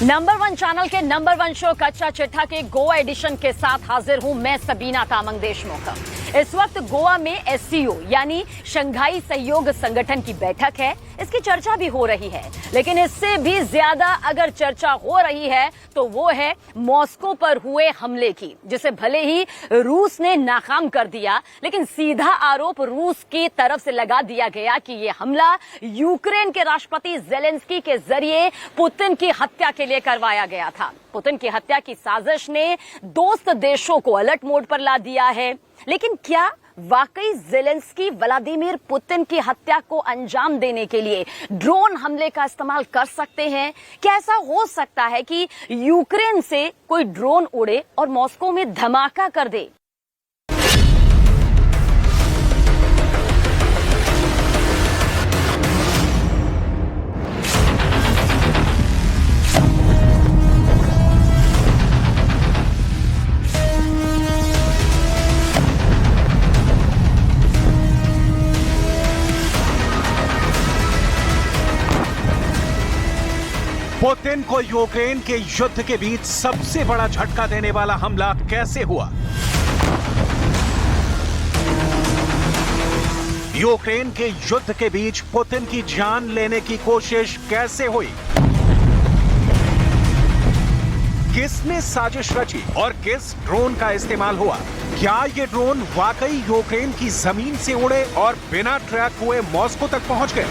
Number 1 channel के number 1 show कच्चा चिट्ठा के गोवा एडिशन के साथ हाजिर हूं मैं सबीना तामंग देशमुख। इस वक्त गोवा में एससीओ यानी शंघाई सहयोग संगठन की बैठक है। इसकी चर्चा भी हो रही है, लेकिन इससे भी ज्यादा अगर चर्चा हो रही है तो वो है मॉस्को पर हुए हमले की, जिसे भले ही रूस ने नाकाम कर दिया, लेकिन सीधा आरोप रूस की तरफ से लगा दिया गया कि ये हमला यूक्रेन के राष्ट्रपति जेलेंस्की के जरिए पुतिन की हत्या के लिए करवाया गया था। पुतिन की हत्या की साजिश ने दोस्त देशों को अलर्ट मोड पर ला दिया है। लेकिन क्या वाकई जेलेंस्की व्लादिमीर पुतिन की हत्या को अंजाम देने के लिए ड्रोन हमले का इस्तेमाल कर सकते हैं? क्या ऐसा हो सकता है कि यूक्रेन से कोई ड्रोन उड़े और मॉस्को में धमाका कर दे? पुतिन को यूक्रेन के युद्ध के बीच सबसे बड़ा झटका देने वाला हमला कैसे हुआ? यूक्रेन के युद्ध के बीच पुतिन की जान लेने की कोशिश कैसे हुई? किसने साजिश रची और किस ड्रोन का इस्तेमाल हुआ? क्या ये ड्रोन वाकई यूक्रेन की जमीन से उड़े और बिना ट्रैक हुए मॉस्को तक पहुंच गए?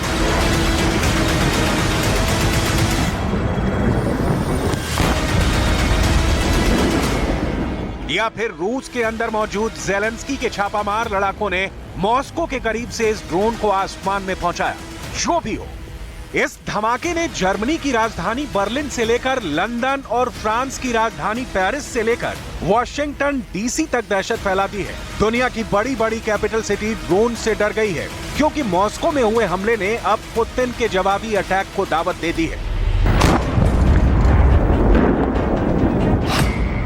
या फिर रूस के अंदर मौजूद जेलेंस्की के छापामार लड़ाकों ने मॉस्को के करीब से इस ड्रोन को आसमान में पहुंचाया? जो भी हो, इस धमाके ने जर्मनी की राजधानी बर्लिन से लेकर लंदन और फ्रांस की राजधानी पेरिस से लेकर वॉशिंगटन डीसी तक दहशत फैला दी है। दुनिया की बड़ी बड़ी कैपिटल सिटी ड्रोन से डर गई है, क्योंकि मॉस्को में हुए हमले ने अब पुतिन के जवाबी अटैक को दावत दे दी है।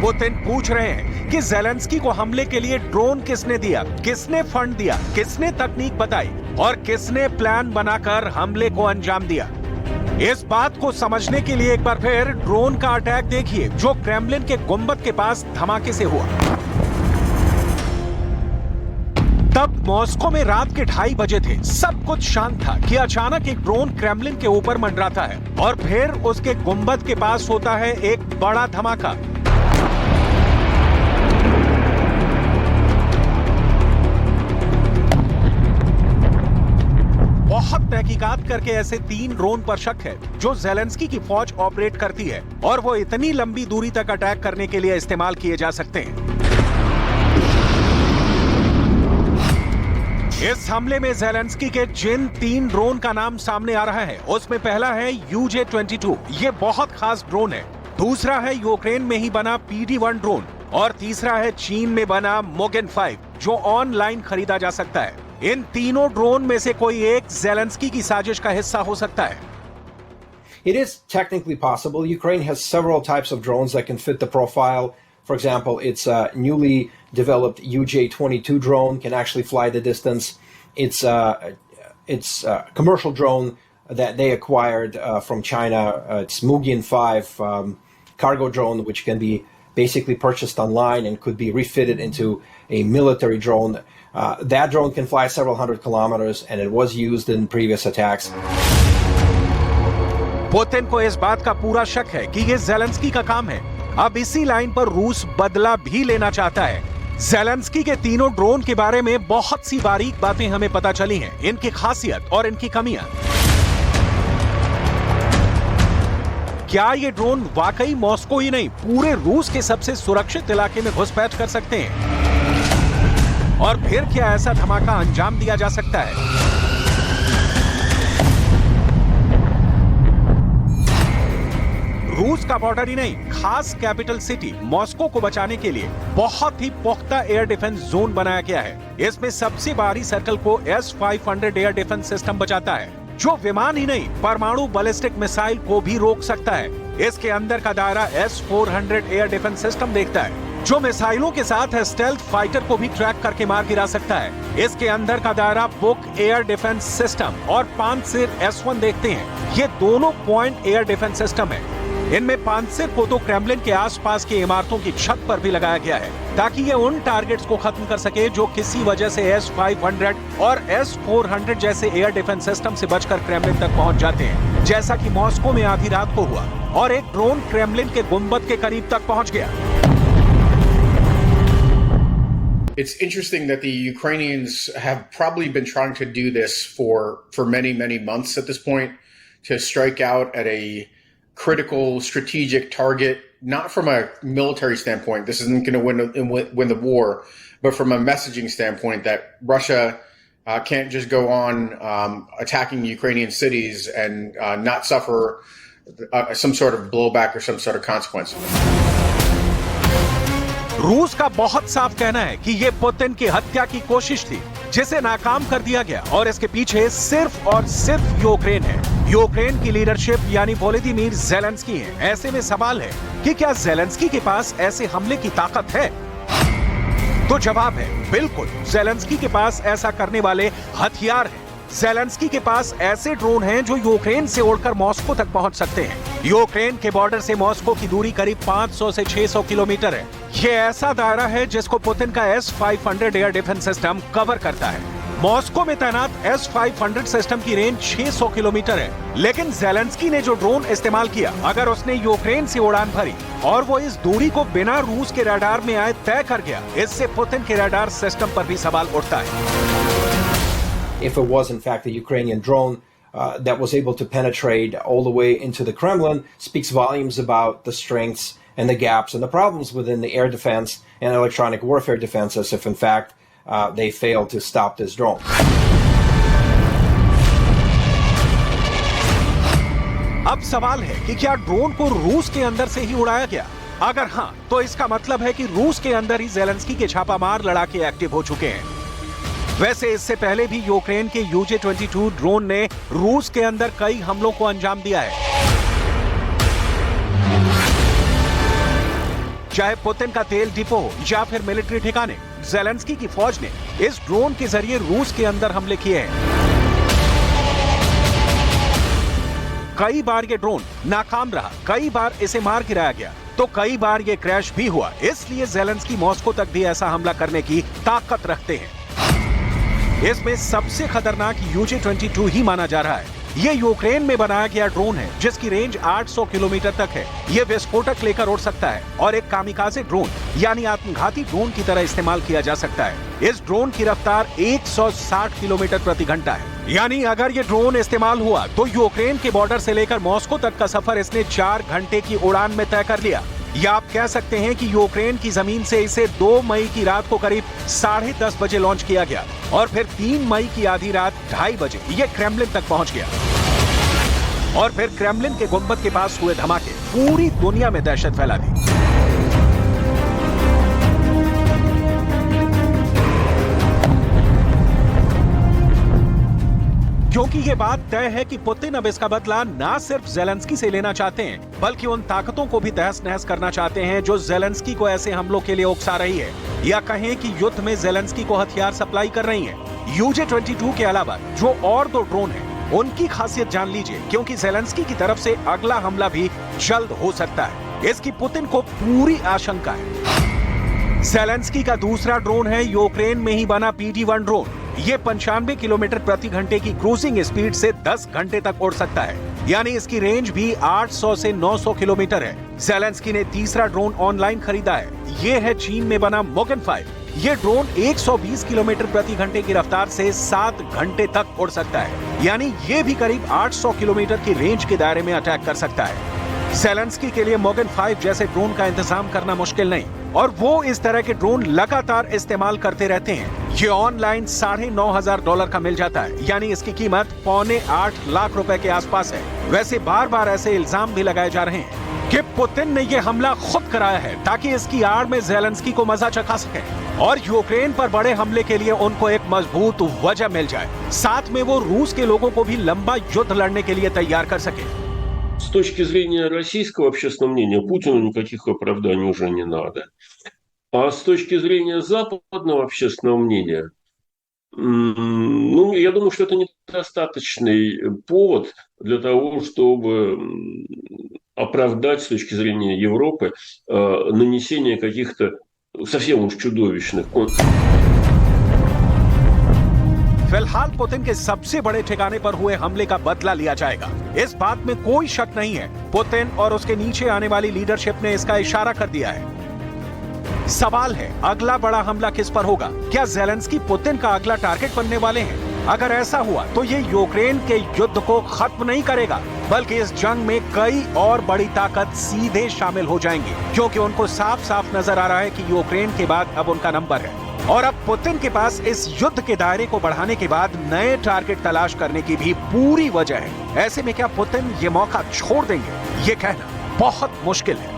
पुतिन पूछ रहे हैं कि जेलेंस्की को हमले के लिए ड्रोन किसने दिया, किसने फंड दिया, किसने तकनीक बताई और किसने प्लान बनाकर हमले को अंजाम दिया। इस बात को समझने के लिए एक बार फिर ड्रोन का अटैक देखिए, जो क्रेमलिन के गुंबद के पास धमाके से हुआ। तब मॉस्को में रात के 2:30 बजे थे। सब कुछ शांत था कि अचानक एक ड्रोन क्रेमलिन के ऊपर मंडराता है और फिर उसके गुंबद के पास होता है एक बड़ा धमाका। बहुत तहकीकात करके ऐसे 3 ड्रोन पर शक है जो जेलेंस्की की फौज ऑपरेट करती है और वो इतनी लंबी दूरी तक अटैक करने के लिए इस्तेमाल किए जा सकते हैं। इस हमले में जेलेंस्की के जिन 3 ड्रोन का नाम सामने आ रहा है, उसमें पहला है UJ-22, ये बहुत खास ड्रोन है। दूसरा है यूक्रेन में ही बना PD-1 ड्रोन और तीसरा है चीन में बना मोगेन 5, जो ऑनलाइन खरीदा जा सकता है। इन तीनों ड्रोन में से कोई एक जेलेंस्की की साजिश का हिस्सा हो सकता है। It is technically possible. Ukraine has several types of drones that can fit the profile. For example, its newly developed UJ-22 drone can actually fly the distance. It's a commercial drone that they acquired from China. It's Mugen 5 cargo drone, which can be basically purchased online and could be refitted into a military drone. That drone can fly several hundred kilometers, and it was used in previous attacks. Putin को इस बात का पूरा शक है कि ये Zelensky का काम है। अब इसी लाइन पर रूस बदला भी लेना चाहता है। जेलेंस्की के तीनों ड्रोन के बारे में बहुत सी बारीक बातें हमें पता चली हैं, इनकी खासियत और इनकी कमियां। क्या ये ड्रोन वाकई मॉस्को ही नहीं, पूरे रूस के सबसे सुरक्षित इलाके में घुसपैठ कर सकते हैं? और फिर क्या ऐसा धमाका अंजाम दिया जा सकता है? रूस का बॉर्डर ही नहीं, खास कैपिटल सिटी मॉस्को को बचाने के लिए बहुत ही पुख्ता एयर डिफेंस जोन बनाया गया है। इसमें सबसे बाहरी सर्कल को S-500 एयर डिफेंस सिस्टम बचाता है, जो विमान ही नहीं परमाणु बैलिस्टिक मिसाइल को भी रोक सकता है। इसके अंदर का दायरा S-400 एयर डिफेंस सिस्टम देखता है, जो मिसाइलों के साथ स्टेल्थ फाइटर को भी ट्रैक करके मार गिरा सकता है। इसके अंदर का दायरा बुक एयर डिफेंस सिस्टम और 5 सिर S-1 देखते हैं। ये दोनों पॉइंट एयर डिफेंस सिस्टम है। इनमें पांसिर को तो क्रेमलिन के आसपास की इमारतों की छत पर भी लगाया गया है ताकि ये उन टारगेट्स को खत्म कर सके जो किसी वजह से S-500 और S-400 जैसे एयर डिफेंस सिस्टम से बचकर क्रेमलिन तक पहुंच जाते हैं, जैसा कि मॉस्को में आधी रात को हुआ और एक ड्रोन क्रेमलिन के गुंबद के करीब तक पहुंच गया। It's interesting that the Ukrainians have probably been trying to do this for many months at this point, to strike out at a critical strategic target, not from a military standpoint. This isn't going to win the war, but from a messaging standpoint that Russia can't just go on attacking Ukrainian cities and not suffer some sort of blowback or some sort of consequence. रूस का बहुत साफ कहना है कि ये Putin की हत्या की कोशिश थी जिसे नाकाम कर दिया गया और इसके पीछे सिर्फ और सिर्फ यूक्रेन है। यूक्रेन की लीडरशिप यानी वोलोदिमीर ज़ेलेंस्की है। ऐसे में सवाल है कि क्या ज़ेलेंस्की के पास ऐसे हमले की ताकत है? तो जवाब है बिल्कुल। ज़ेलेंस्की के पास ऐसा करने वाले हथियार हैं। ज़ेलेंस्की के पास ऐसे ड्रोन हैं जो यूक्रेन से उड़कर मॉस्को तक पहुंच सकते हैं। यूक्रेन के बॉर्डर से मॉस्को की दूरी करीब 500 से 600 किलोमीटर है। ये ऐसा दायरा है जिसको पुतिन का S-500 air defence system cover करता है। मॉस्को में तैनात S-500 सिस्टम की रेंज 600 किलोमीटर है, लेकिन ज़ेलेंस्की ने जो ड्रोन इस्तेमाल किया, अगर उसने यूक्रेन से उड़ान भरी और वो इस दूरी को बिना रूस के रडार में आए तय कर गया, इससे पुतिन के रडार सिस्टम पर भी सवाल उठता है। If it was in fact a Ukrainian drone that was able to penetrate all the way into the Kremlin, speaks volumes about the strengths and the gaps and the problems within the air defense and electronic warfare defenses if in fact they fail to stop this drone. अब सवाल है कि क्या drone को रूस के अंदर से ही उड़ाया गया? अगर हाँ, तो इसका मतलब है कि रूस के अंदर ही ज़ेलेंस्की के छापामार लड़ाके एक्टिव हो चुके हैं। वैसे इससे पहले भी यूक्रेन के UJ-22 ड्रोन ने रूस के अंदर कई हमलों को अंजाम दिया है। चाहे पुतिन का तेल डिपो हो या फिर मिलिट्री ठिकाने, ज़ेलेंस्की की फौज ने इस ड्रोन के जरिए रूस के अंदर हमले किए हैं। कई बार ये ड्रोन नाकाम रहा, कई बार इसे मार गिराया गया, तो कई बार ये क्रैश भी हुआ। इसलिए ज़ेलेंस्की मॉस्को तक भी ऐसा हमला करने की ताकत रखते हैं। इसमें सबसे खतरनाक UJ-22 ही माना जा रहा है। ये यूक्रेन में बनाया गया ड्रोन है जिसकी रेंज 800 किलोमीटर तक है। ये विस्फोटक लेकर उड़ सकता है और एक कामिकाज़े ड्रोन यानी आत्मघाती ड्रोन की तरह इस्तेमाल किया जा सकता है। इस ड्रोन की रफ्तार 160 किलोमीटर प्रति घंटा है। यानी अगर ये ड्रोन इस्तेमाल हुआ तो यूक्रेन के बॉर्डर से लेकर मॉस्को तक का सफर इसने 4 घंटे की उड़ान में तय कर लिया। या आप कह सकते हैं कि यूक्रेन की जमीन से इसे 2 मई की रात को करीब 10:30 बजे लॉन्च किया गया और फिर 3 मई की आधी रात 2:30 बजे ये क्रेमलिन तक पहुंच गया। और फिर क्रेमलिन के गुंबद के पास हुए धमाके पूरी दुनिया में दहशत फैला दी। क्योंकि ये बात तय है कि पुतिन अब इसका बदला ना सिर्फ ज़ेलेंस्की से लेना चाहते हैं, बल्कि उन ताकतों को भी तहस नहस करना चाहते हैं जो ज़ेलेंस्की को ऐसे हमलों के लिए उकसा रही है, या कहें कि युद्ध में ज़ेलेंस्की को हथियार सप्लाई कर रही हैं। UJ-22 के अलावा जो और 2 ड्रोन हैं, उनकी खासियत जान लीजिए, क्योंकि ज़ेलेंस्की की तरफ से अगला हमला भी जल्द हो सकता है। इसकी पुतिन को पूरी आशंका है। ज़ेलेंस्की का दूसरा ड्रोन है यूक्रेन में ही बना PD-1 ड्रोन। ये 95 किलोमीटर प्रति घंटे की क्रूजिंग स्पीड से 10 घंटे तक उड़ सकता है, यानी इसकी रेंज भी 800 से 900 किलोमीटर है। ज़ेलेंस्की ने तीसरा ड्रोन ऑनलाइन खरीदा है। ये है चीन में बना मोगन 5। ये ड्रोन 120 किलोमीटर प्रति घंटे की रफ्तार से 7 घंटे तक उड़ सकता है, यानी ये भी करीब 800 किलोमीटर की रेंज के दायरे में अटैक कर सकता है। ज़ेलेंस्की के लिए मोगन 5 जैसे ड्रोन का इंतजाम करना मुश्किल नहीं, और वो इस तरह के ड्रोन लगातार इस्तेमाल करते रहते हैं। ये ऑनलाइन $9,500 का मिल जाता है, यानी इसकी कीमत $7.25 लाख के आसपास है। वैसे बार बार ऐसे इल्जाम भी लगाए जा रहे हैं कि पुतिन ने ये हमला खुद कराया है ताकि इसकी आड़ में ज़ेलेंस्की को मजा चखा सके और यूक्रेन पर बड़े हमले के लिए उनको एक मजबूत वजह मिल जाए, साथ में वो रूस के लोगों को भी लंबा युद्ध लड़ने के लिए तैयार कर सके। С точки зрения российского общественного мнения, Путину никаких оправданий уже не надо. А с точки зрения западного общественного мнения, я думаю, что это недостаточный повод для того, чтобы оправдать с точки зрения Европы нанесение каких-то совсем уж чудовищных फिलहाल पुतिन के सबसे बड़े ठिकाने पर हुए हमले का बदला लिया जाएगा, इस बात में कोई शक नहीं है। पुतिन और उसके नीचे आने वाली लीडरशिप ने इसका इशारा कर दिया है। सवाल है, अगला बड़ा हमला किस पर होगा? क्या ज़ेलेंस्की पुतिन का अगला टारगेट बनने वाले हैं? अगर ऐसा हुआ तो ये यूक्रेन के युद्ध को खत्म नहीं करेगा, बल्कि इस जंग में कई और बड़ी ताकत सीधे शामिल हो जाएंगी, क्योंकि उनको साफ साफ नजर आ रहा है कि यूक्रेन के बाद अब उनका नंबर है। और अब पुतिन के पास इस युद्ध के दायरे को बढ़ाने के बाद नए टारगेट तलाश करने की भी पूरी वजह है। ऐसे में क्या पुतिन ये मौका छोड़ देंगे? ये कहना बहुत मुश्किल है।